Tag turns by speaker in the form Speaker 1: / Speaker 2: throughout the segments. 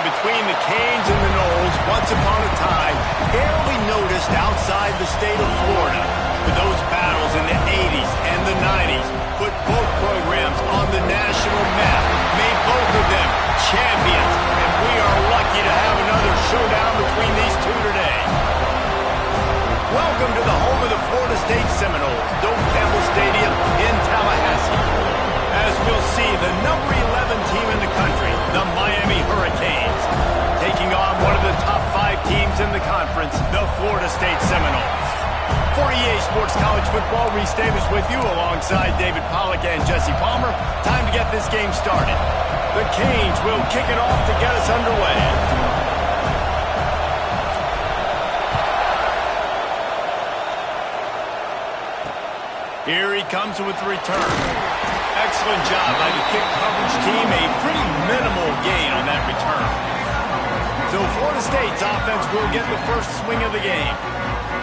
Speaker 1: between the Canes and the Noles, once upon a time, barely noticed outside the state of Florida. But those battles in the 80s and the 90s put both programs on the national map, made both of them champions, and we are lucky to have another showdown between these two today. Welcome to the home of the Florida State Seminoles, Doak Campbell Stadium in Tallahassee. As we'll see, the number 11 team in the country, the Miami Hurricanes, taking on one of the top 5 teams in the conference, the Florida State Seminoles. For EA Sports College Football, Reese Davis with you alongside David Pollack and Jesse Palmer. Time to get this game started. The Canes will kick it off to get us underway. Here he comes with the return. Excellent job by the kick coverage team. A pretty minimal gain on that return. So Florida State's offense will get the first swing of the game.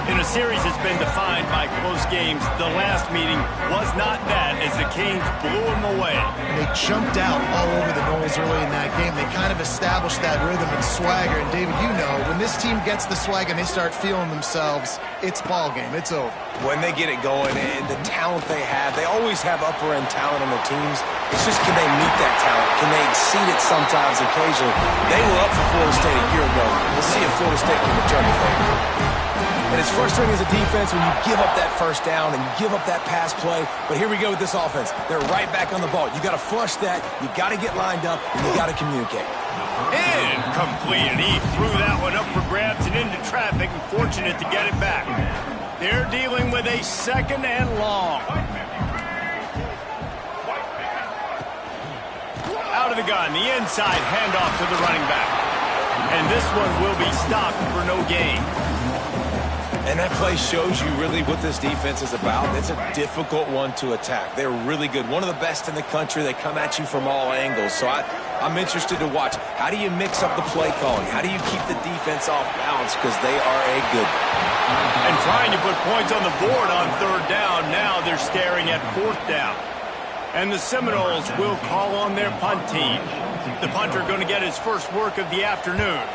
Speaker 1: In a series that's been defined by close games, the last meeting was not that as the Canes blew them away.
Speaker 2: And they jumped out all over the Noles early in that game. They kind of established that rhythm and swagger. And David, you know, when this team gets the swag and they start feeling themselves, it's ball game. It's over.
Speaker 3: When they get it going and the talent they have, they always have upper-end talent on their teams. It's just, can they meet that talent? Can they exceed it sometimes, occasionally? They were up for Florida State a year ago. Let's see if Florida State can return the favor. And it's frustrating as a defense when you give up that first down and you give up that pass play. But here we go with this offense. They're right back on the ball. You got to flush that. You got to get lined up, and you got to communicate.
Speaker 1: Incomplete. And he threw that one up for grabs and into traffic, and fortunate to get it back. They're dealing with a second and long. Out of the gun, the inside handoff to the running back. And this one will be stopped for no gain.
Speaker 3: And that play shows you really what this defense is about. It's a difficult one to attack. They're really good. One of the best in the country. They come at you from all angles. So I'm interested to watch. How do you mix up the play calling? How do you keep the defense off balance? Because they are a good one.
Speaker 1: And trying to put points on the board on third down. Now they're staring at fourth down. And the Seminoles will call on their punt team. The punter going to get his first work of the afternoon.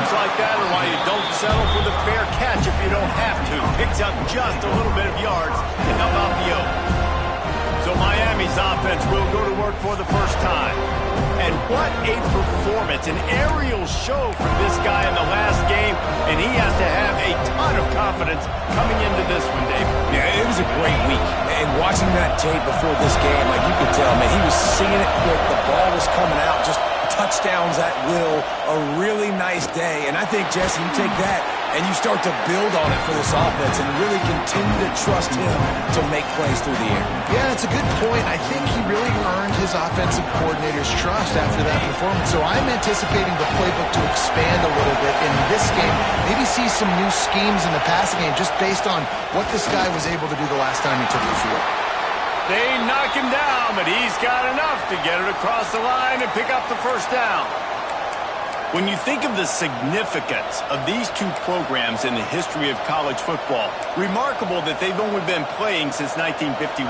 Speaker 1: Like that, or why you don't settle for the fair catch if you don't have to. Picks up just a little bit of yards to help out the yoke. So Miami's offense will go to work for the first time. And what a performance, an aerial show from this guy in the last game, and he has to have a ton of confidence coming into this one, Dave.
Speaker 3: Yeah, it was a great week. And watching that tape before this game, like you could tell, man, he was seeing it quick. The ball was coming out, just touchdowns at will, a really nice day. And I think, Jesse, you take that and you start to build on it for this offense and really continue to trust him to make plays through the air.
Speaker 2: Yeah, it's a good point. I think he really earned his offensive coordinator's trust after that performance. So I'm anticipating the playbook to expand a little bit in this game. Maybe see some new schemes in the passing game just based on what this guy was able to do the last time he took the field.
Speaker 1: They knock him down, but he's got enough to get it across the line and pick up the first down. When you think of the significance of these two programs in the history of college football, remarkable that they've only been playing since 1951.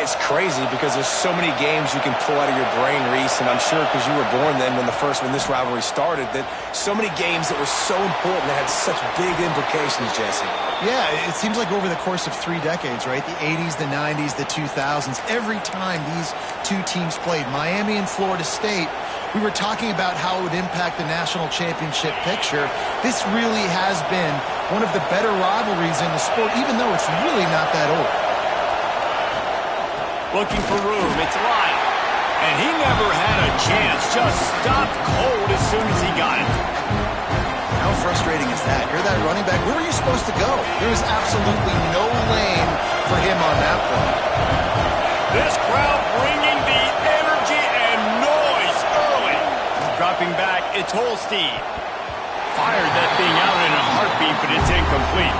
Speaker 3: It's crazy because there's so many games you can pull out of your brain, Reese, and I'm sure because you were born then when this rivalry started, that so many games that were so important that had such big implications, Jesse.
Speaker 2: Yeah, it seems like over the course of 3 decades, right? The 80s, the 90s, the 2000s, every time these two teams played, Miami and Florida State, we were talking about how it would impact the national championship picture. This really has been one of the better rivalries in the sport, even though it's really not that old.
Speaker 1: Looking for room, it's Lyle. And he never had a chance, just stopped cold as soon as he got it.
Speaker 2: How frustrating is that? You're that running back. Where were you supposed to go? There was absolutely no lane for him on that play.
Speaker 1: This crowd bringing the energy and noise early. Dropping back, it's Holstein. Fired that thing out in a heartbeat, but it's incomplete.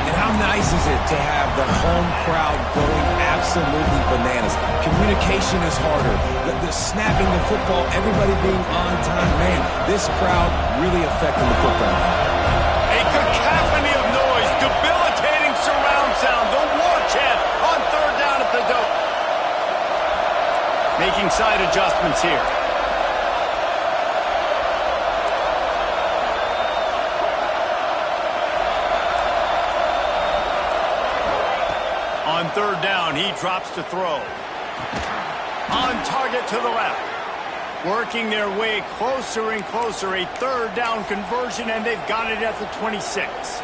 Speaker 3: And how nice is it to have the home crowd going absolutely bananas? Communication is harder. The snapping the football, everybody being on time. Man, this crowd really affecting the football.
Speaker 1: A cacophony of noise, debilitating surround sound, the war chant on third down making side adjustments here. On third down, he drops to throw. On target to the left. Working their way closer and closer. A third down conversion, and they've got it at the 26.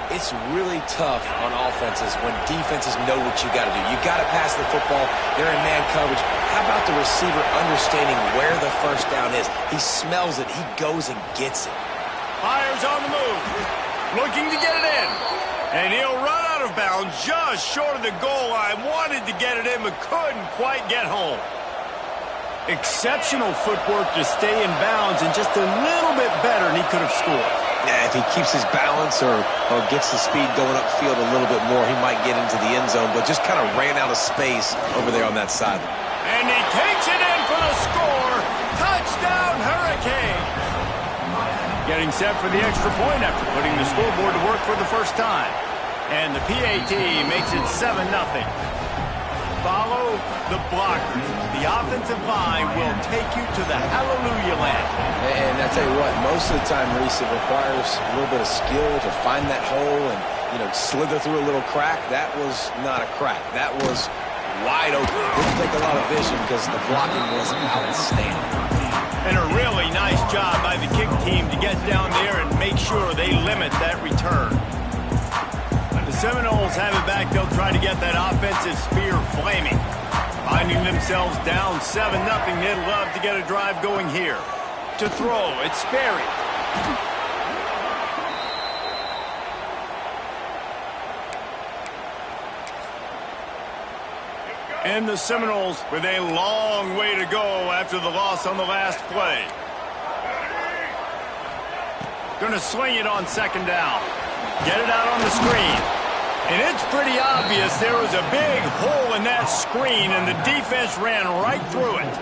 Speaker 3: It's really tough on offenses when defenses know what you got to do. You got to pass the football. They're in man coverage. How about the receiver understanding where the first down is? He smells it. He goes and gets it.
Speaker 1: Fires on the move. Looking to get it in. And he'll run out of bounds just short of the goal line. Wanted to get it in, but couldn't quite get home. Exceptional footwork to stay in bounds, and just a little bit better, and he could have scored.
Speaker 3: Yeah, if he keeps his balance or gets the speed going upfield a little bit more, he might get into the end zone, but just kind of ran out of space over there on that side.
Speaker 1: And he takes it in for the score. Touchdown, Hurricane. Getting set for the extra point after putting the scoreboard to work for the first time. And the PAT makes it 7-0. Follow the blockers. The offensive line will take you to the hallelujah land.
Speaker 3: And I tell you what, most of the time, Reese, it requires a little bit of skill to find that hole and, slither through a little crack. That was not a crack. That was wide open. Didn't take a lot of vision because the blocking was outstanding.
Speaker 1: And a really nice job by the kick team to get down there and make sure they limit that return. The Seminoles have it back. They'll try to get that offensive spear flaming. Finding themselves down 7-0. They'd love to get a drive going here. To throw, it's Sperry. And the Seminoles with a long way to go after the loss on the last play. Gonna swing it on second down. Get it out on the screen. And it's pretty obvious there was a big hole in that screen, and the defense ran right through it.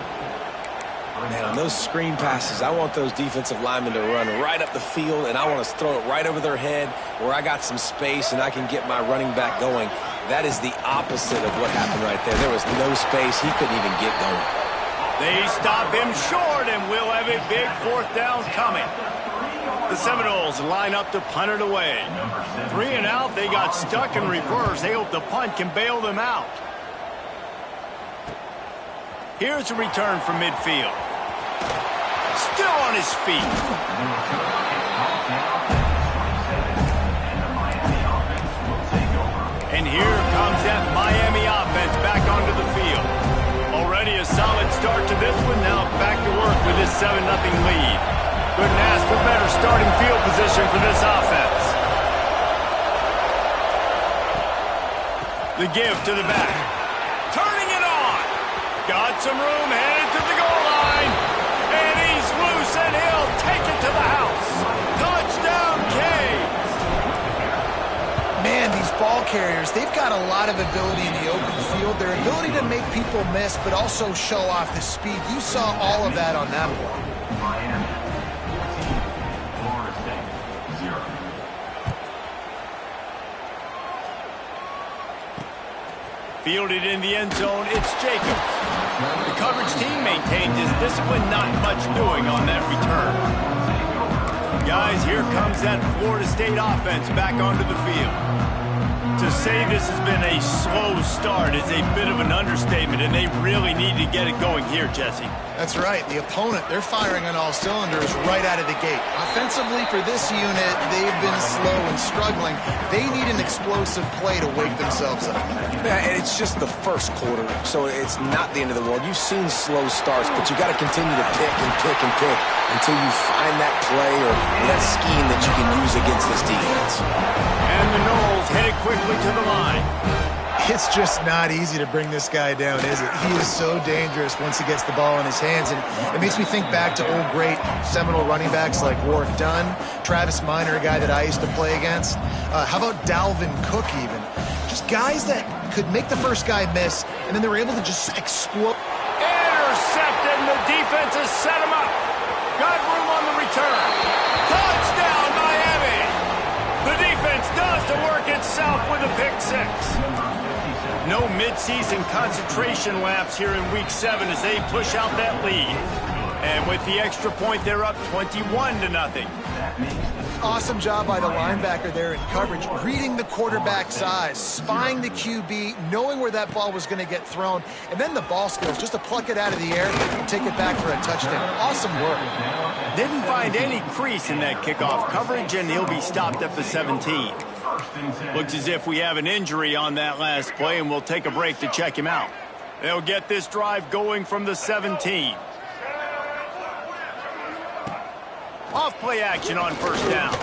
Speaker 3: Man, on those screen passes, I want those defensive linemen to run right up the field, and I want to throw it right over their head where I got some space and I can get my running back going. That is the opposite of what happened right there. There was no space. He couldn't even get going.
Speaker 1: They stop him short, and we'll have a big fourth down coming. The Seminoles line up to punt it away. 3 and out. They got stuck in reverse. They hope the punt can bail them out. Here's a return from midfield. Still on his feet. And here comes that Miami offense back onto the field. Already a solid start to this one. Now back to work with this 7-0 lead. Couldn't ask for better starting field position for this offense. The give to the back. Turning it on. Got some room, headed to the goal line. And he's loose, and he'll take it to the house. Touchdown, Canes.
Speaker 2: Man, these ball carriers, they've got a lot of ability in the open field. Their ability to make people miss, but also show off the speed. You saw all of that on that ball.
Speaker 1: Fielded in the end zone, it's Jacobs. The coverage team maintains his discipline, not much doing on that return. Guys, here comes that Florida State offense back onto the field. To say this has been a slow start is a bit of an understatement, and they really need to get it going here, Jesse.
Speaker 2: That's right. The opponent, they're firing on all cylinders right out of the gate. Offensively for this unit, they've been slow and struggling. They need an explosive play to wake themselves up.
Speaker 3: Yeah, and it's just the first quarter, so it's not the end of the world. You've seen slow starts, but you got to continue to pick and pick and pick until you find that play or that scheme that you can use against this defense.
Speaker 1: And the Noles headed quickly to the line.
Speaker 2: It's just not easy to bring this guy down, is it? He is so dangerous once he gets the ball in his hands, and it makes me think back to old great Seminole running backs like Warwick Dunn, Travis Minor, a guy that I used to play against. How about Dalvin Cook even? Just guys that could make the first guy miss, and then they were able to just explode.
Speaker 1: Intercepted, and the defense has set him up. Got room on the return. Touchdown, Miami! The defense does the work itself with a pick six. No mid-season concentration laps here in Week 7 as they push out that lead. And with the extra point, they're up 21-0.
Speaker 2: Awesome job by the linebacker there in coverage, reading the quarterback size, spying the QB, knowing where that ball was going to get thrown, and then the ball skills just to pluck it out of the air and take it back for a touchdown. Awesome work.
Speaker 1: Didn't find any crease in that kickoff coverage, and he'll be stopped at the 17. Looks as if we have an injury on that last play, and we'll take a break to check him out. They'll get this drive going from the 17. Off-play action on first down.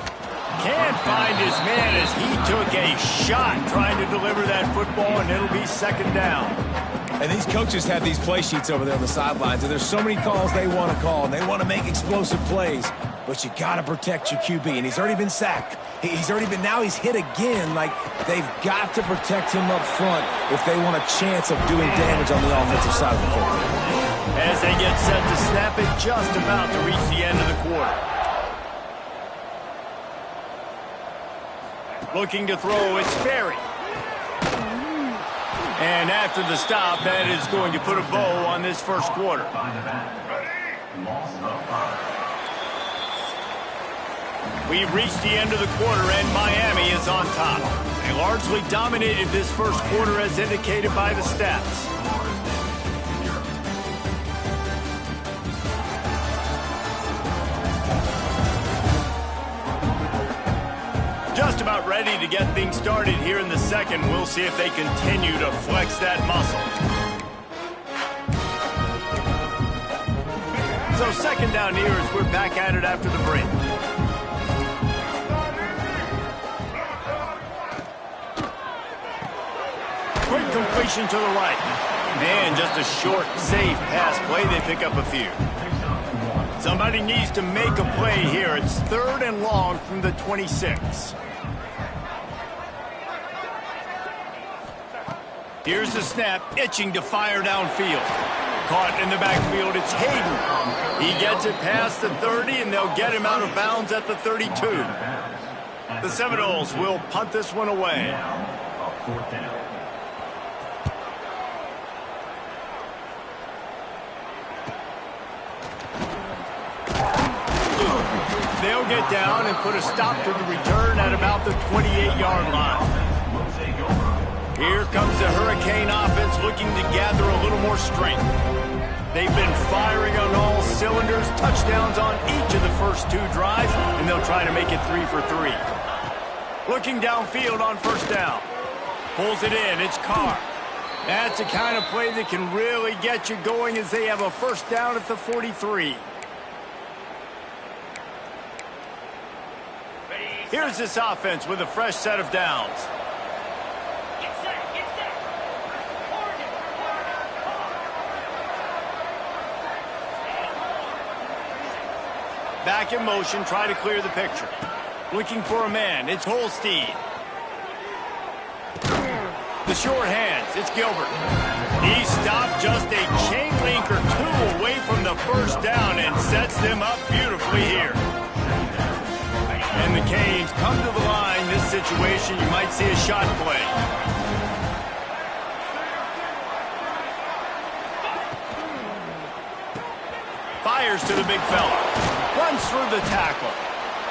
Speaker 1: Can't find his man as he took a shot trying to deliver that football, and it'll be second down.
Speaker 3: And these coaches have these play sheets over there on the sidelines, and there's so many calls they want to call, and they want to make explosive plays. But you got to protect your QB, and he's already been sacked. Now he's hit again. Like, they've got to protect him up front if they want a chance of doing damage on the offensive side of the football.
Speaker 1: As they get set to snap it, just about to reach the end of the quarter. Looking to throw, it's Ferry. And after the stop, that is going to put a bow on this first quarter. We've reached the end of the quarter, and Miami is on top. They largely dominated this first quarter as indicated by the stats. Just about ready to get things started here in the second. We'll see if they continue to flex that muscle. So second down here as we're back at it after the break. Quick completion to the right. Man, just a short, safe pass play. They pick up a few. Somebody needs to make a play here. It's third and long from the 26. Here's the snap, itching to fire downfield. Caught in the backfield, it's Hayden. He gets it past the 30, and they'll get him out of bounds at the 32. The Seminoles will punt this one away. They'll get down and put a stop to the return at about the 28-yard line. Here comes the Hurricane offense looking to gather a little more strength. They've been firing on all cylinders, touchdowns on each of the first two drives, and they'll try to make it 3 for 3. Looking downfield on first down. Pulls it in, it's Carr. That's the kind of play that can really get you going as they have a first down at the 43. Here's this offense with a fresh set of downs. Back in motion, try to clear the picture. Looking for a man, it's Holstein. The short hands, it's Gilbert. He stopped just a chain link or two away from the first down and sets them up beautifully here. And the Canes come to the line. This situation, you might see a shot play. Fires to the big fella. Runs through the tackle.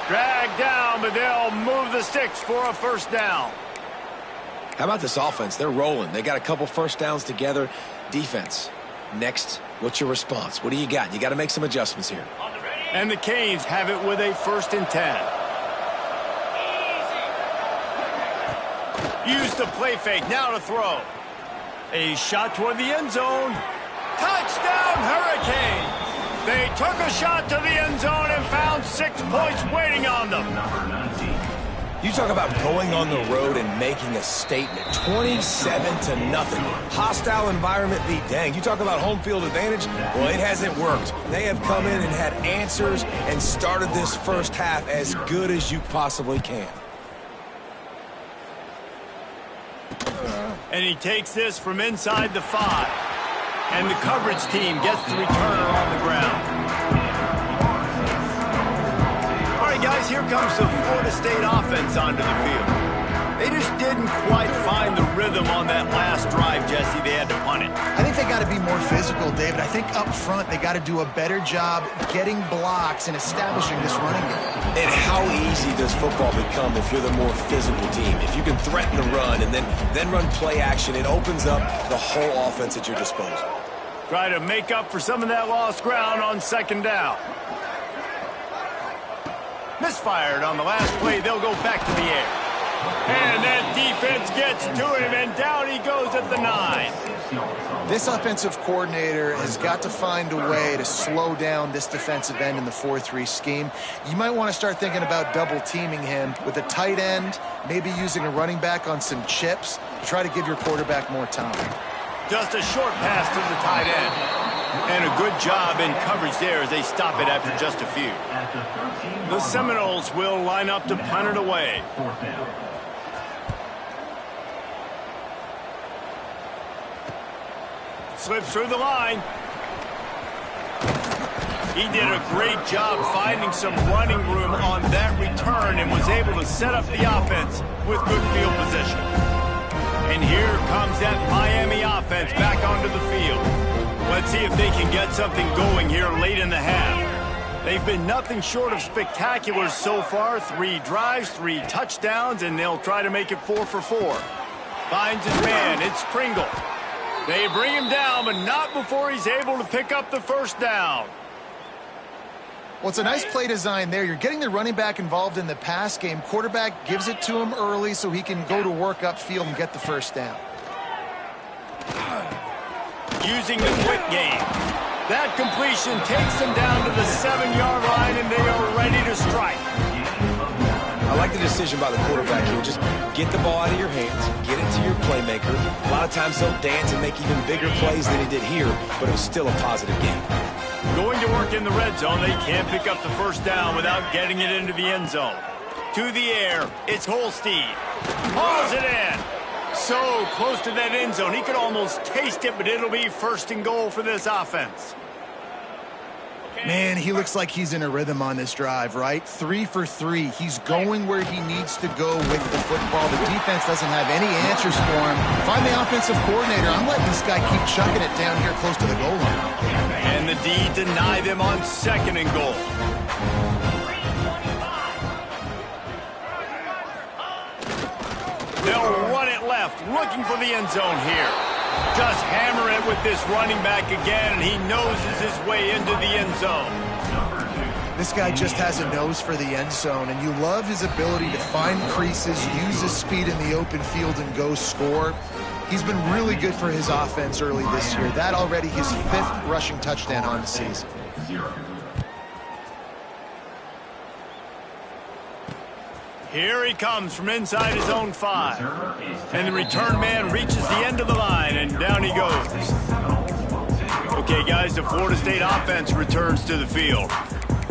Speaker 1: Dragged down, but they'll move the sticks for a first down.
Speaker 3: How about this offense? They're rolling. They got a couple first downs together. Defense. Next, what's your response? What do you got? You got to make some adjustments here.
Speaker 1: And the Canes have it with a 1st and 10. Use the play fake, now to throw. A shot toward the end zone. Touchdown, Hurricanes! They took a shot to the end zone and found 6 points waiting on them.
Speaker 3: You talk about going on the road and making a statement. 27-0. Hostile environment be dang. You talk about home field advantage? Well, it hasn't worked. They have come in and had answers and started this first half as good as you possibly can.
Speaker 1: And he takes this from inside the 5. And the coverage team gets the returner on the ground. All right, guys, here comes the Florida State offense onto the field. They just didn't quite find the rhythm on that last drive, Jesse. They had to punt it.
Speaker 2: I think they got to be more physical, David. I think up front they got to do a better job getting blocks and establishing this running game.
Speaker 3: And how easy does football become if you're the more physical team? If you can threaten the run and then run play action, it opens up the whole offense at your disposal.
Speaker 1: Try to make up for some of that lost ground on second down. Misfired on the last play. They'll go back to the air. And that defense gets to him, and down he goes at the 9.
Speaker 2: This offensive coordinator has got to find a way to slow down this defensive end in the 4-3 scheme. You might want to start thinking about double-teaming him with a tight end, maybe using a running back on some chips to try to give your quarterback more time.
Speaker 1: Just a short pass to the tight end. And a good job in coverage there as they stop it after just a few. The Seminoles will line up to punt it away. Slips through the line. He did a great job finding some running room on that return and was able to set up the offense with good field position. And here comes that Miami offense back onto the field. Let's see if they can get something going here late in the half. They've been nothing short of spectacular so far. 3 drives, 3 touchdowns, and they'll try to make it 4 for 4. Finds his man. It's Pringle. They bring him down, but not before he's able to pick up the first down.
Speaker 2: Well, it's a nice play design there. You're getting the running back involved in the pass game. Quarterback gives it to him early so he can go to work upfield and get the first down.
Speaker 1: Using the quick game. That completion takes them down to the 7-yard line, and they are ready to strike.
Speaker 3: I like the decision by the quarterback here. Just get the ball out of your hands, get it to your playmaker. A lot of times he'll dance and make even bigger plays than he did here, but it was still a positive game.
Speaker 1: Going to work in the red zone, they can't pick up the first down without getting it into the end zone. To the air, it's Holstein. Hauls it in. So close to that end zone, he could almost taste it, but it'll be first and goal for this offense.
Speaker 2: Man, he looks like he's in a rhythm on this drive, right? 3 for 3. He's going where he needs to go with the football. The defense doesn't have any answers for him. Find the offensive coordinator. I'm letting this guy keep chucking it down here close to the goal line.
Speaker 1: And the D deny them on second and goal. They'll run it left, looking for the end zone here. Just hammer it with this running back again, and he noses his way into the end zone.
Speaker 2: This guy just has a nose for the end zone, and you love his ability to find creases, use his speed in the open field, and go score. He's been really good for his offense early this year. That already his 5th rushing touchdown on the season.
Speaker 1: Here he comes from inside his own 5. And the return man reaches the end of the line, and down he goes. Okay, guys, the Florida State offense returns to the field.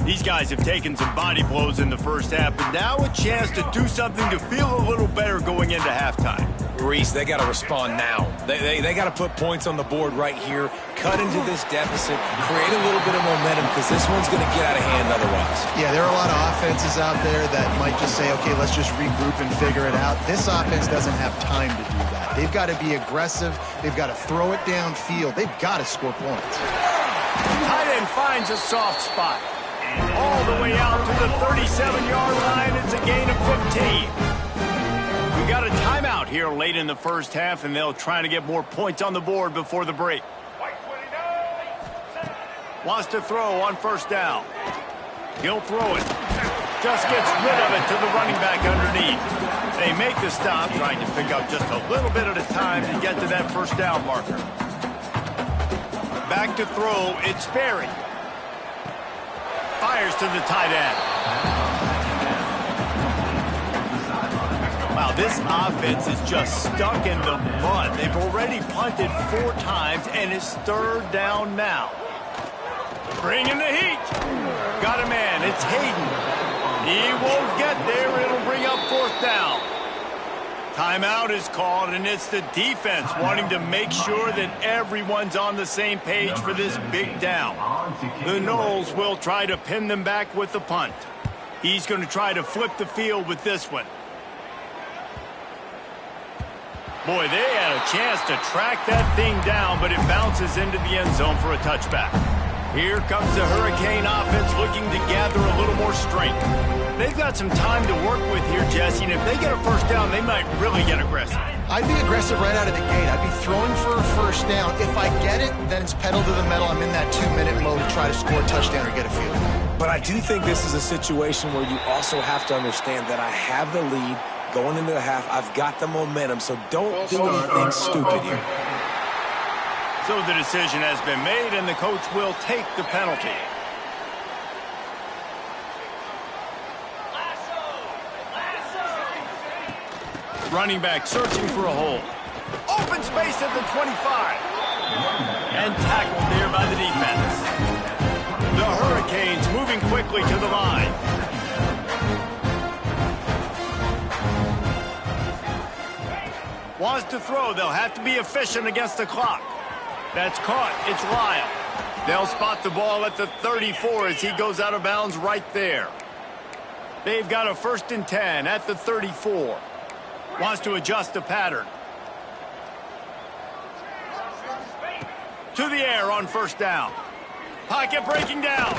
Speaker 1: These guys have taken some body blows in the first half, but now a chance to do something to feel a little better going into halftime.
Speaker 3: Reese, they got to respond now. They got to put points on the board right here, cut into this deficit, create a little bit of momentum, because this one's going to get out of hand otherwise.
Speaker 2: Yeah, there are a lot of offenses out there that might just say, okay, let's just regroup and figure it out. This offense doesn't have time to do that. They've got to be aggressive. They've got to throw it downfield. They've got to score points.
Speaker 1: Tight end finds a soft spot. All the way out to the 37-yard line. It's a gain of 15. We got a timeout here late in the first half, and they'll try to get more points on the board before the break. Wants to throw on first down. He'll throw it. Just gets rid of it to the running back underneath. They make the stop, trying to pick up just a little bit at a time to get to that first down marker. Back to throw, it's Berry. Fires to the tight end. Wow, this offense is just stuck in the mud. They've already punted 4 times, and it's 3rd down now. Bringing the heat. Got a man. It's Hayden. He won't get there. It'll bring up 4th down. Timeout is called, and it's the defense wanting to make sure that everyone's on the same page for this big down. The Noles will try to pin them back with the punt. He's going to try to flip the field with this one. Boy, they had a chance to track that thing down, but it bounces into the end zone for a touchback. Here comes the Hurricane offense looking to gather a little more strength. They've got some time to work with here, Jesse, and if they get a first down, they might really get aggressive.
Speaker 2: I'd be aggressive right out of the gate. I'd be throwing for a first down. If I get it, then it's pedal to the metal. I'm in that 2-minute mode to try to score a touchdown or get a field goal.
Speaker 3: But I do think this is a situation where you also have to understand that I have the lead going into the half. I've got the momentum, so don't do anything stupid here.
Speaker 1: So the decision has been made, and the coach will take the penalty. Running back searching for a hole. Open space at the 25. And tackled there by the defense. The Hurricanes moving quickly to the line. Wants to throw. They'll have to be efficient against the clock. That's caught. It's Lyle. They'll spot the ball at the 34 as he goes out of bounds right there. They've got a 1st and 10 at the 34. Wants to adjust the pattern. To the air on 1st down. Pocket breaking down.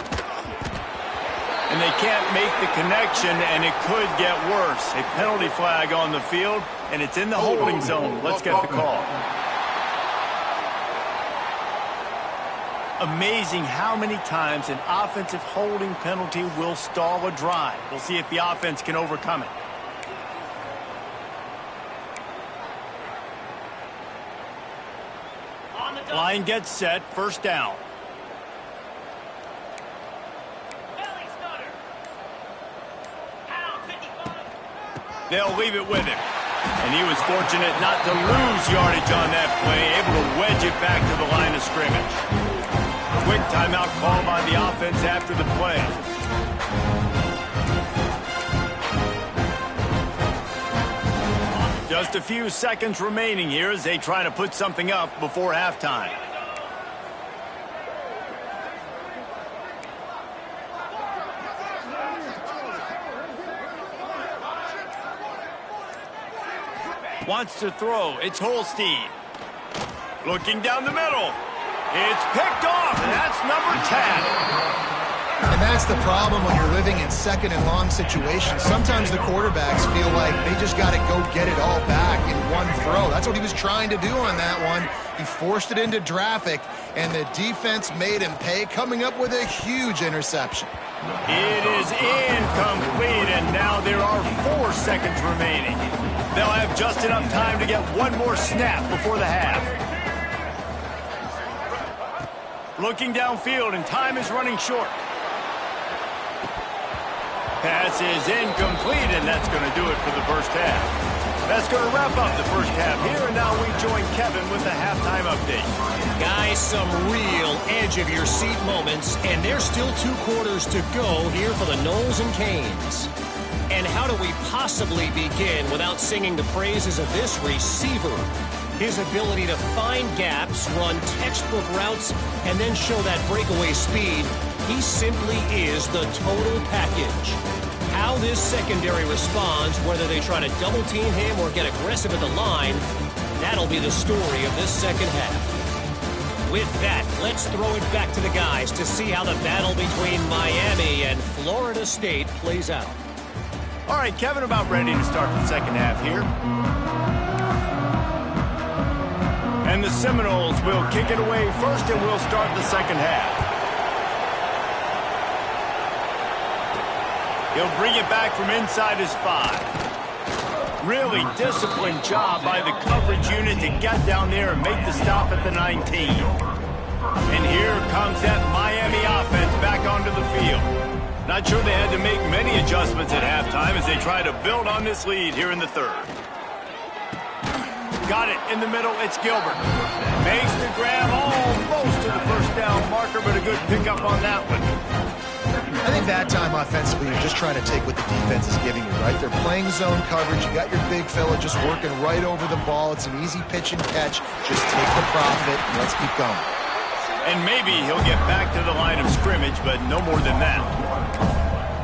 Speaker 1: And they can't make the connection, and it could get worse. A penalty flag on the field, and it's in the holding zone. Let's get the call. Amazing how many times an offensive holding penalty will stall a drive. We'll see if the offense can overcome it. Line gets set, 1st down. They'll leave it with him. And he was fortunate not to lose yardage on that play, able to wedge it back to the line of scrimmage. Quick timeout call by the offense after the play. Just a few seconds remaining here as they try to put something up before halftime. Wants to throw. It's Holstein. Looking down the middle. It's picked off, and that's number 10.
Speaker 2: And that's the problem when you're living in 2nd and long situations. Sometimes the quarterbacks feel like they just got to go get it all back in one throw. That's what he was trying to do on that one. He forced it into traffic, and the defense made him pay, coming up with a huge interception.
Speaker 1: It is incomplete, and now there are 4 seconds remaining. They'll have just enough time to get one more snap before the half. Looking downfield, and time is running short. Pass is incomplete, and that's going to do it for the first half. That's going to wrap up the first half here, and now we join Kevin with the halftime update.
Speaker 4: Guys, some real edge-of-your-seat moments, and there's still 2 quarters to go here for the Knowles and Canes. And how do we possibly begin without singing the praises of this receiver? His ability to find gaps, run textbook routes, and then show that breakaway speed. He simply is the total package. How this secondary responds, whether they try to double-team him or get aggressive at the line, that'll be the story of this second half. With that, let's throw it back to the guys to see how the battle between Miami and Florida State plays out.
Speaker 1: All right, Kevin, about ready to start the second half here. And the Seminoles will kick it away first, and we'll start the second half. He'll bring it back from inside his 5. Really disciplined job by the coverage unit to get down there and make the stop at the 19. And here comes that Miami offense back onto the field. Not sure they had to make many adjustments at halftime as they try to build on this lead here in the 3rd. Got it in the middle. It's Gilbert. Makes the grab almost to the first down marker, but a good pickup on that one.
Speaker 2: I think that time offensively, you're just trying to take what the defense is giving you, right? They're playing zone coverage. You got your big fella just working right over the ball. It's an easy pitch and catch. Just take the profit and let's keep going.
Speaker 1: And maybe he'll get back to the line of scrimmage, but no more than that.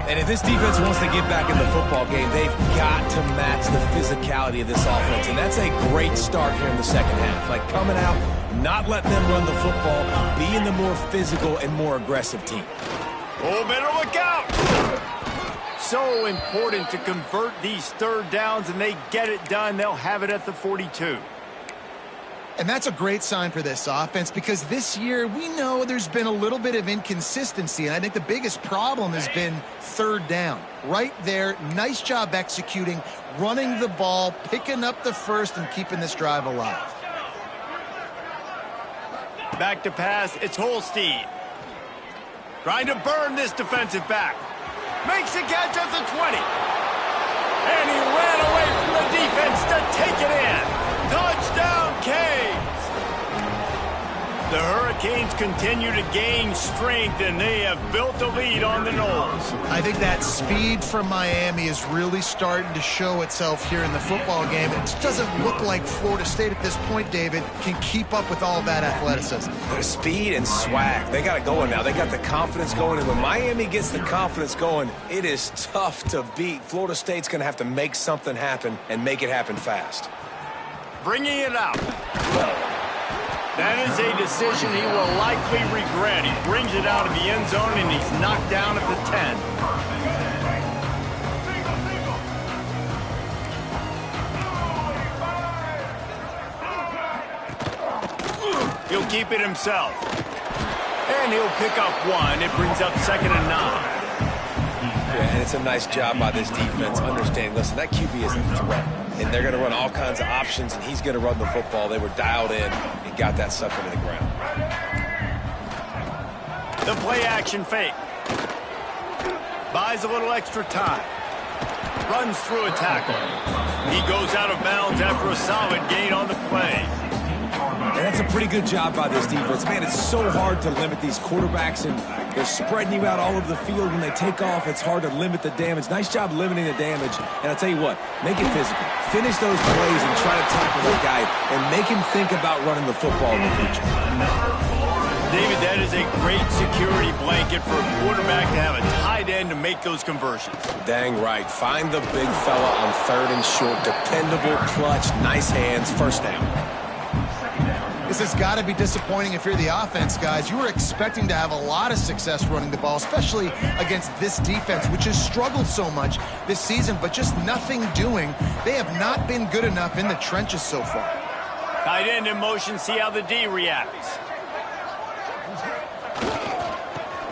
Speaker 3: And if this defense wants to get back in the football game, they've got to match the physicality of this offense. And that's a great start here in the second half. Like coming out, not letting them run the football, being the more physical and more aggressive team.
Speaker 1: Oh, better look out! So important to convert these third downs, and they get it done. They'll have it at the 42.
Speaker 2: And that's a great sign for this offense because this year we know there's been a little bit of inconsistency, and I think the biggest problem has been third down. Right there, nice job executing, running the ball, picking up the first, and keeping this drive alive.
Speaker 1: Back to pass, it's Holstein. Trying to burn this defensive back. Makes a catch at the 20. And he ran away from the defense to take it in. Touchdown, Canes! The Hurricanes continue to gain strength, and they have built a lead on the Noles.
Speaker 2: I think that speed from Miami is really starting to show itself here in the football game. It doesn't look like Florida State at this point, David, can keep up with all that athleticism.
Speaker 3: Their speed and swag, they got it going now. They got the confidence going, and when Miami gets the confidence going, it is tough to beat. Florida State's going to have to make something happen and make it happen fast.
Speaker 1: Bringing it out. That is a decision he will likely regret. He brings it out of the end zone, and he's knocked down at the 10. He'll keep it himself. And he'll pick up one. It brings up 2nd and 9.
Speaker 3: Yeah, and it's a nice job by this defense. Understand, listen, that QB is a threat. And they're going to run all kinds of options, and he's going to run the football. They were dialed in and got that sucker to the ground.
Speaker 1: The play-action fake. Buys a little extra time. Runs through a tackle. He goes out of bounds after a solid gain on the play.
Speaker 3: And that's a pretty good job by this defense. Man, it's so hard to limit these quarterbacks, and they're spreading you out all over the field. When they take off, it's hard to limit the damage. Nice job limiting the damage. And I'll tell you what, make it physical. Finish those plays and try to tackle that guy and make him think about running the football in the future.
Speaker 1: David, that is a great security blanket for a quarterback to have a tight end to make those conversions.
Speaker 3: Dang right. Find the big fella on 3rd and short. Dependable, clutch, nice hands, first down.
Speaker 2: This has got to be disappointing if you're the offense, guys. You were expecting to have a lot of success running the ball, especially against this defense, which has struggled so much this season, but just nothing doing. They have not been good enough in the trenches so far.
Speaker 1: Tight end in motion, see how the D reacts.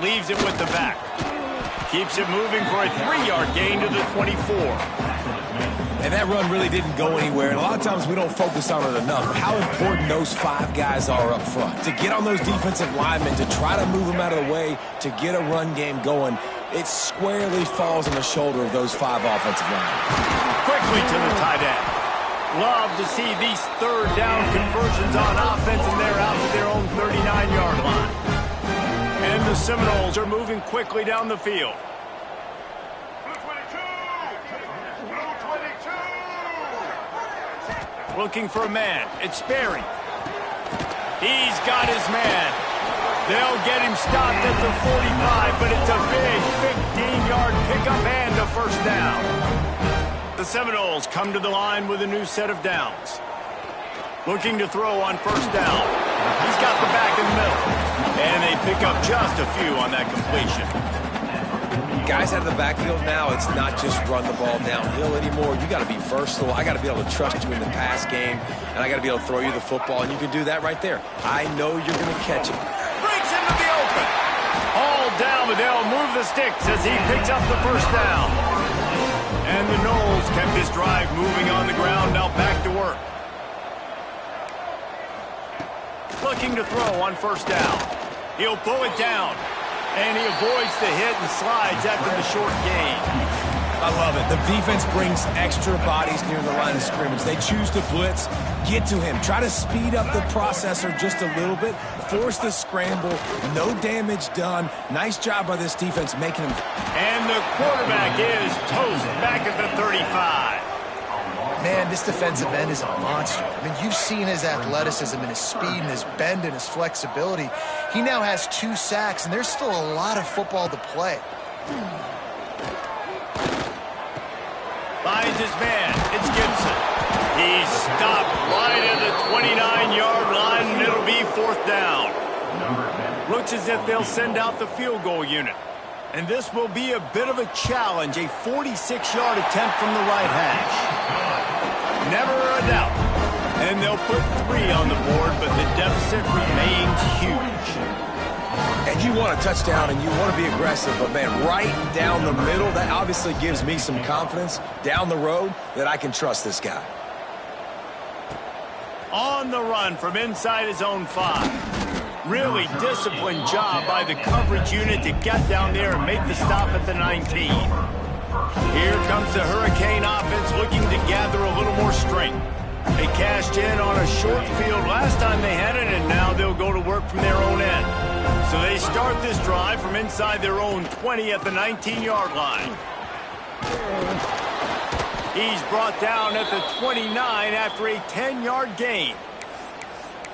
Speaker 1: Leaves it with the back. Keeps it moving for a 3-yard gain to the 24.
Speaker 3: And that run really didn't go anywhere. And a lot of times we don't focus on it enough. But how important those 5 guys are up front. To get on those defensive linemen, to try to move them out of the way, to get a run game going, it squarely falls on the shoulder of those 5 offensive linemen.
Speaker 1: Quickly to the tight end. Love to see these third down conversions on offense, and they're out to their own 39-yard line. And the Seminoles are moving quickly down the field. Looking for a man. It's Sperry. He's got his man. They'll get him stopped at the 45, but it's a big 15-yard pickup and a first down. The Seminoles come to the line with a new set of downs. Looking to throw on first down. He's got the back in the middle. And they pick up just a few on that completion.
Speaker 3: Guys out of the backfield now, it's not just run the ball downhill anymore. You got to be versatile. I got to be able to trust you in the pass game, and I got to be able to throw you the football, and you can do that right there. I know you're going to catch it.
Speaker 1: Breaks into the open. All down, but they'll move the sticks as he picks up the first down. And the Noles kept this drive moving on the ground, now back to work. Looking to throw on first down. He'll pull it down. And he avoids the hit and slides after the short gain.
Speaker 3: I love it. The defense brings extra bodies near the line of scrimmage. They choose to blitz, get to him, try to speed up the processor just a little bit, force the scramble, no damage done. Nice job by this defense making him.
Speaker 1: And the quarterback is toast back at the 35.
Speaker 2: Man, this defensive end is a monster. I mean, you've seen his athleticism and his speed and his bend and his flexibility. He now has 2 sacks, and there's still a lot of football to play.
Speaker 1: finds his man. It's Gibson. He's stopped right at the 29-yard line, and it'll be 4th down. Looks as if they'll send out the field goal unit. And this will be a bit of a challenge, a 46-yard attempt from the right hash. Never a doubt. And they'll put 3 on the board, but the deficit remains huge.
Speaker 3: And you want a touchdown and you want to be aggressive, but man, right down the middle, that obviously gives me some confidence down the road that I can trust this guy.
Speaker 1: On the run from inside his own 5. Really disciplined job by the coverage unit to get down there and make the stop at the 19. Here comes the Hurricane offense looking to gather a little more strength. They cashed in on a short field last time they had it, and now they'll go to work from their own end. So they start this drive from inside their own 20 at the 19-yard line. He's brought down at the 29 after a 10-yard gain.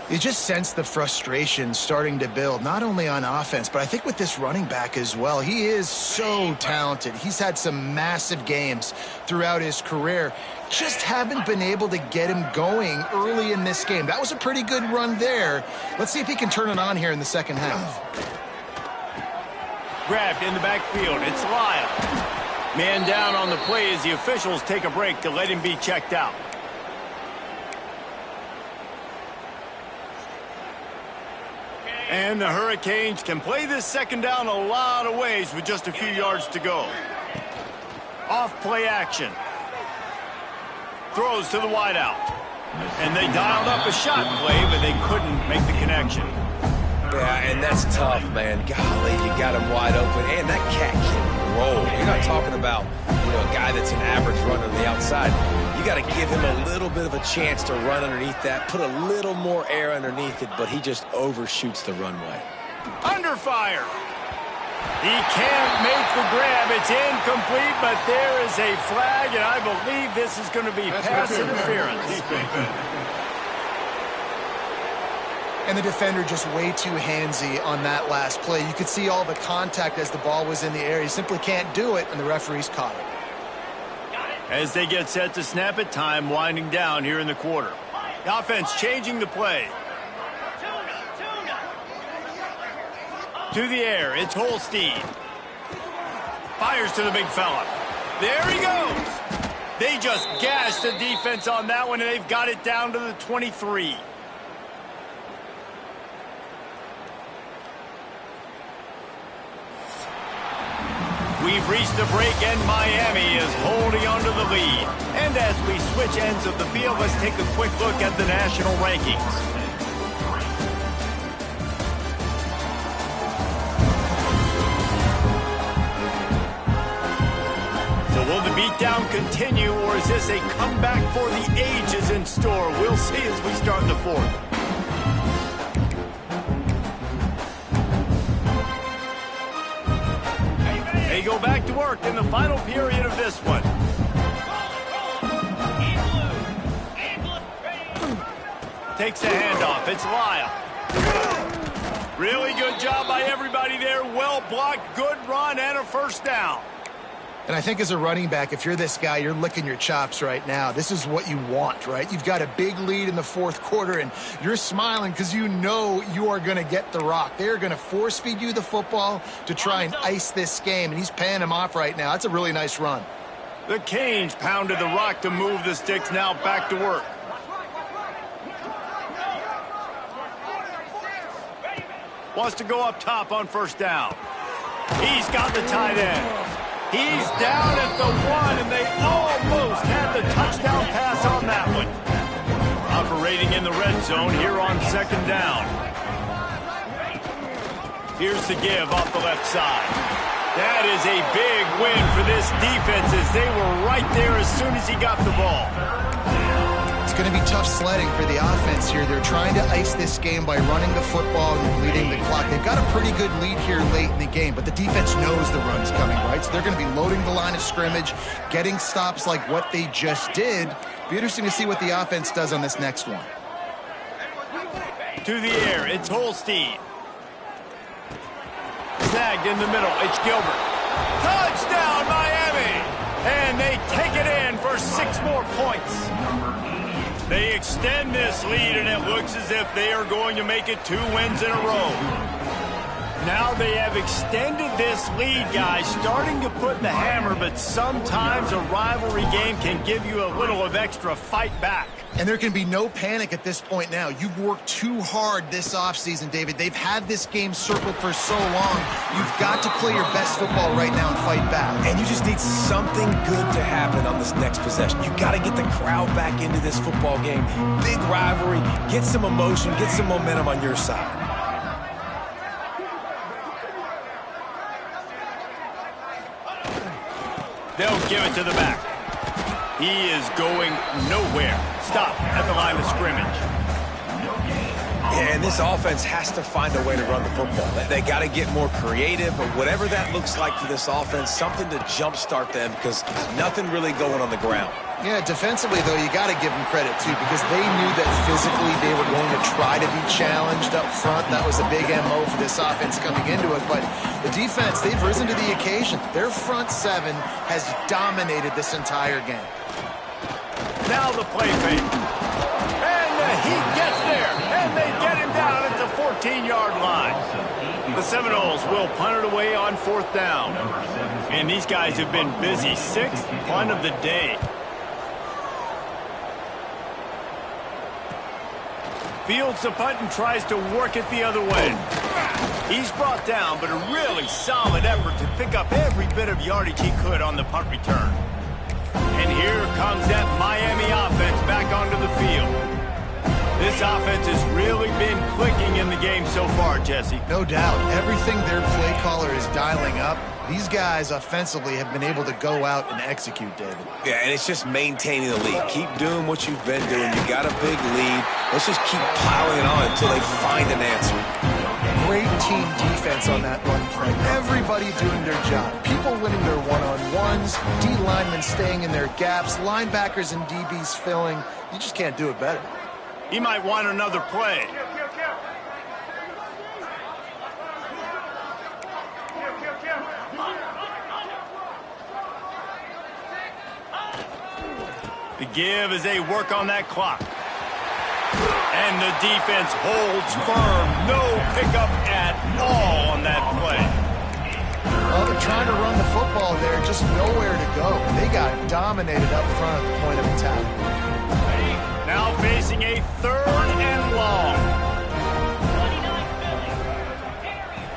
Speaker 2: You just sense the frustration starting to build, not only on offense, but I think with this running back as well. He is so talented. He's had some massive games throughout his career. Just haven't been able to get him going early in this game. That was a pretty good run there. Let's see if he can turn it on here in the second half.
Speaker 1: Grabbed in the backfield. It's Lyle. Man down on the play as the officials take a break to let him be checked out. And the Hurricanes can play this second down a lot of ways with just a few yards to go. Off play action. Throws to the wideout. And they dialed up a shot play, but they couldn't make the connection.
Speaker 3: Yeah, and that's tough, man. Golly, you got him wide open. And that cat can roll. You're not talking about, a guy that's an average runner on the outside. You got to give him a little bit of a chance to run underneath that, put a little more air underneath it, but he just overshoots the runway.
Speaker 1: Under fire. He can't make the grab. It's incomplete, but there is a flag, and I believe this is going to be pass interference.
Speaker 2: And the defender just way too handsy on that last play. You could see all the contact as the ball was in the air. He simply can't do it, and the referee's caught it.
Speaker 1: As they get set to snap it, time winding down here in the quarter. The offense changing the play. To the air, it's Holstein. Fires to the big fella. There he goes. They just gashed the defense on that one, and they've got it down to the 23. We've reached the break, and Miami is holding on to the lead. And as we switch ends of the field, let's take a quick look at the national rankings. So will the beatdown continue, or is this a comeback for the ages in store? We'll see as we start the 4th. They go back to work in the final period of this one. Takes the handoff. It's Lyle. Really good job by everybody there. Well blocked, good run, and a first down.
Speaker 2: And I think as a running back, if you're this guy, you're licking your chops right now. This is what you want, right? You've got a big lead in the 4th quarter, and you're smiling because you know you are going to get the rock. They're going to force feed you the football to try and ice this game, and he's paying him off right now. That's a really nice run.
Speaker 1: The Canes pounded the rock to move the sticks, now back to work. Wants to go up top on first down. He's got the tight end. He's down at the 1, and they almost had the touchdown pass on that one. Operating in the red zone here on second down. Here's the give off the left side. That is a big win for this defense as they were right there as soon as he got the ball.
Speaker 2: It's going to be tough sledding for the offense here. They're trying to ice this game by running the football and leading the clock. They've got a pretty good lead here late in the game, but the defense knows the run's coming, right? So they're going to be loading the line of scrimmage, getting stops like what they just did. Be interesting to see what the offense does on this next one.
Speaker 1: To the air, it's Holstein. Snagged in the middle, it's Gilbert. Touchdown, Miami! And they take it in for for 6 more points. They extend this lead, and it looks as if they are going to make it 2 wins in a row. Now they have extended this lead, guys, starting to put the hammer, but sometimes a rivalry game can give you a little of extra fight back.
Speaker 2: And there can be no panic at this point now. You've worked too hard this offseason, David. They've had this game circled for so long. You've got to play your best football right now and fight back.
Speaker 3: And you just need something good to happen on this next possession. You got to get the crowd back into this football game. Big rivalry. Get some emotion. Get some momentum on your side.
Speaker 1: They'll give it to the back. He is going nowhere. Stop at the line of scrimmage.
Speaker 3: Yeah, and this offense has to find a way to run the football. They got to get more creative, or whatever that looks like for this offense, something to jumpstart them, because nothing really going on the ground.
Speaker 2: Yeah, defensively, though, you got to give them credit, too, because they knew that physically they were going to try to be challenged up front. That was a big MO for this offense coming into it. But the defense, they've risen to the occasion. Their front 7 has dominated this entire game.
Speaker 1: Now the play fake. And he gets there. And they get him down at the 14-yard line. The Seminoles will punt it away on 4th down. And these guys have been busy. 6th punt of the day. Fields the punt and tries to work it the other way. He's brought down, but a really solid effort to pick up every bit of yardage he could on the punt return. And here comes that Miami offense back onto the field. This offense has really been clicking in the game so far, Jesse.
Speaker 2: No doubt. Everything their play caller is dialing up, these guys offensively have been able to go out and execute, David.
Speaker 3: Yeah, and it's just maintaining the lead. Keep doing what you've been doing. You got a big lead. Let's just keep piling it on until they find an answer.
Speaker 2: Great team defense on that run play. Everybody doing their job. People winning their one-on-ones, D linemen staying in their gaps, linebackers and DBs filling. You just can't do it better.
Speaker 1: He might want another play. The give as they work on that clock. And the defense holds firm. No pickup at all on that play.
Speaker 2: Well, they're trying to run the football there, just nowhere to go. They got dominated up front at the point of attack.
Speaker 1: Now facing a 3rd and long.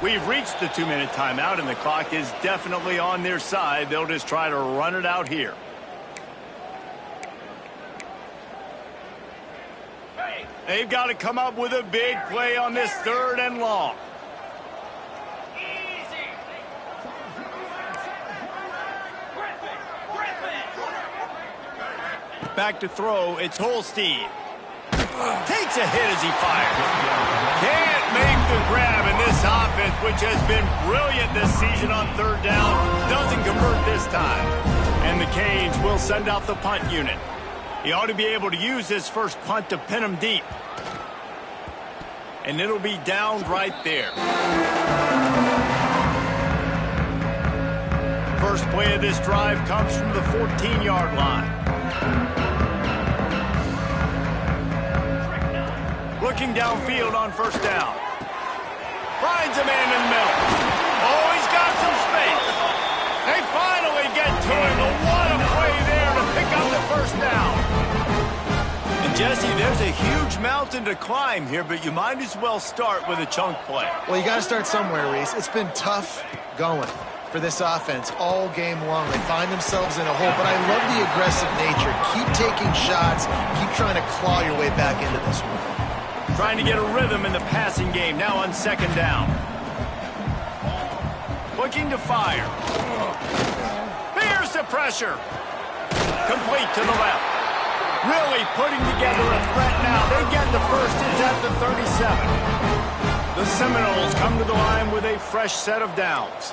Speaker 1: We've reached the 2-minute timeout, and the clock is definitely on their side. They'll just try to run it out here. They've got to come up with a big play on this 3rd and long. Back to throw, it's Holstein. Takes a hit as he fires. Can't make the grab, and this offense, which has been brilliant this season on 3rd down, doesn't convert this time. And the Canes will send out the punt unit. He ought to be able to use this first punt to pin him deep. And it'll be down right there. First play of this drive comes from the 14-yard line. Looking downfield on 1st down. Finds a man in the middle. Oh, he's got some space. They finally get to him. What a play there to pick up the 1st down. And Jesse, there's a huge mountain to climb here, but you might as well start with a chunk play.
Speaker 2: Well, you got to start somewhere, Reese. It's been tough going for this offense all game long. They find themselves in a hole, but I love the aggressive nature. Keep taking shots. Keep trying to claw your way back into this one.
Speaker 1: Trying to get a rhythm in the passing game now on 2nd down. Looking to fire. There's the pressure. Complete to the left. Really putting together a threat now. They get the first. It's at the 37. The Seminoles come to the line with a fresh set of downs.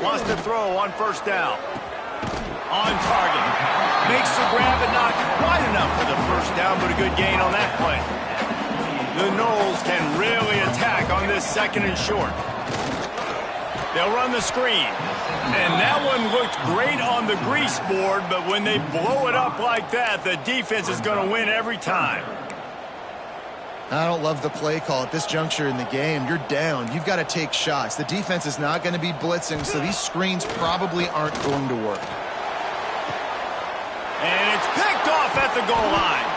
Speaker 1: Wants to throw on 1st down. On target. Makes the grab and not quite enough for the 1st down, but a good gain on that play. The Noles can really attack on this 2nd and short. They'll run the screen. And that one looked great on the grease board, but when they blow it up like that, the defense is going to win every time.
Speaker 2: I don't love the play call at this juncture in the game. You're down. You've got to take shots. The defense is not going to be blitzing, so these screens probably aren't going to work.
Speaker 1: And it's picked off at the goal line.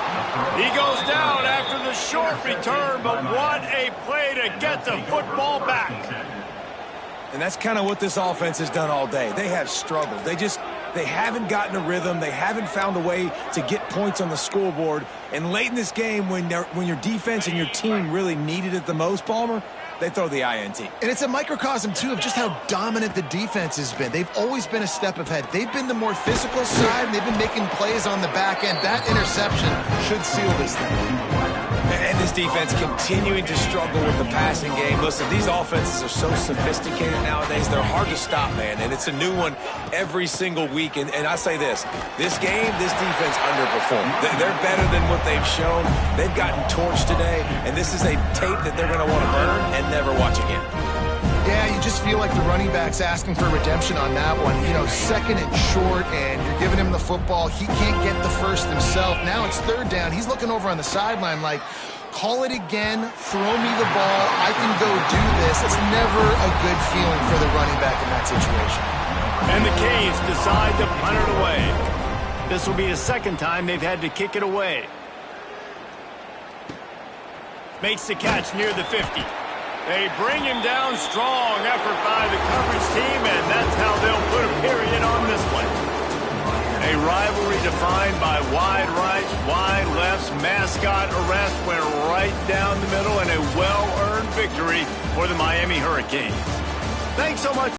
Speaker 1: He goes down after the short return, but what a play to get the football back.
Speaker 3: And that's kind of what this offense has done all day. They have struggled. They haven't gotten a rhythm. They haven't found a way to get points on the scoreboard. And late in this game, when your defense and your team really needed it the most, Palmer, they throw the INT.
Speaker 2: And it's a microcosm, too, of just how dominant the defense has been. They've always been a step ahead. They've been the more physical side, and they've been making plays on the back end. That interception should seal this thing.
Speaker 3: And this defense continuing to struggle with the passing game. Listen, these offenses are so sophisticated nowadays. They're hard to stop, man. And it's a new one every single week. And I say this game, this defense underperformed. They're better than what they've shown. They've gotten torched today. And this is a tape that they're going to want to burn and never watch again.
Speaker 2: Yeah, you just feel like the running back's asking for redemption on that one. You know, second and short, and you're giving him the football. He can't get the first himself. Now it's third down. He's looking over on the sideline like, call it again, throw me the ball, I can go do this. It's never a good feeling for the running back in that situation.
Speaker 1: And the Canes decide to punt it away. This will be the second time they've had to kick it away. Makes the catch near the 50. They bring him down. Strong effort by the coverage team, and that's how they'll put a period on this one. A rivalry defined by wide rights, wide lefts, mascot arrest went right down the middle, and a well-earned victory for the Miami Hurricanes. Thanks so much.